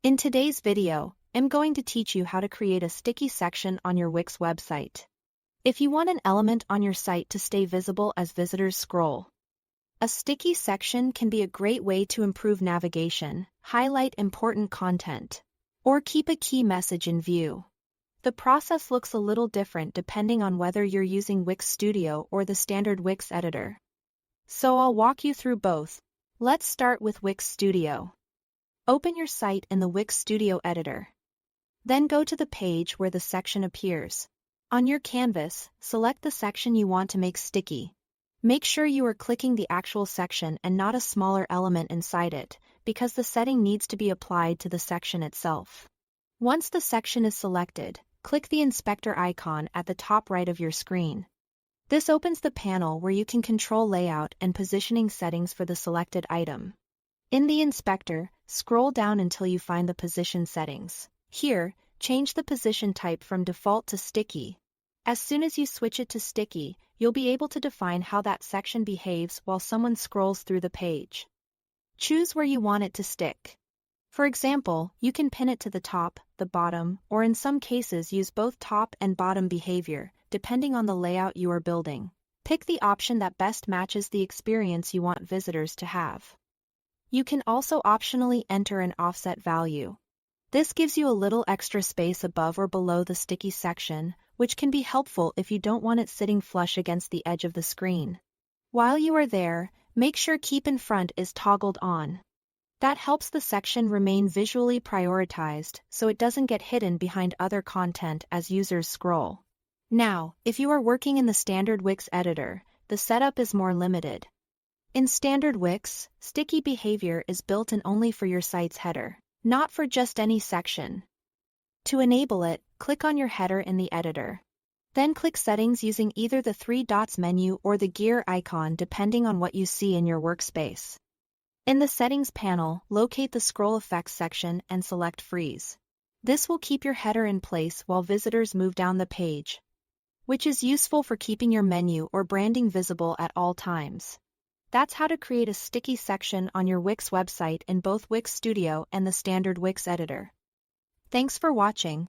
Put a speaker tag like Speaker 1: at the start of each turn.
Speaker 1: In today's video, I'm going to teach you how to create a sticky section on your Wix website. If you want an element on your site to stay visible as visitors scroll, a sticky section can be a great way to improve navigation, highlight important content, or keep a key message in view. The process looks a little different depending on whether you're using Wix Studio or the standard Wix editor. So I'll walk you through both. Let's start with Wix Studio. Open your site in the Wix Studio editor. Then go to the page where the section appears. On your canvas, select the section you want to make sticky. Make sure you are clicking the actual section and not a smaller element inside it, because the setting needs to be applied to the section itself. Once the section is selected, click the inspector icon at the top right of your screen. This opens the panel where you can control layout and positioning settings for the selected item. In the inspector, scroll down until you find the position settings. Here, change the position type from default to sticky. As soon as you switch it to sticky, you'll be able to define how that section behaves while someone scrolls through the page. Choose where you want it to stick. For example, you can pin it to the top, the bottom, or in some cases use both top and bottom behavior, depending on the layout you are building. Pick the option that best matches the experience you want visitors to have. You can also optionally enter an offset value. This gives you a little extra space above or below the sticky section, which can be helpful if you don't want it sitting flush against the edge of the screen. While you are there, make sure Keep in Front is toggled on. That helps the section remain visually prioritized so it doesn't get hidden behind other content as users scroll. Now, if you are working in the standard Wix editor, the setup is more limited. In standard Wix, sticky behavior is built in only for your site's header, not for just any section. To enable it, click on your header in the editor. Then click Settings using either the three dots menu or the gear icon depending on what you see in your workspace. In the Settings panel, locate the Scroll Effects section and select Freeze. This will keep your header in place while visitors move down the page, which is useful for keeping your menu or branding visible at all times. That's how to create a sticky section on your Wix website in both Wix Studio and the standard Wix editor. Thanks for watching.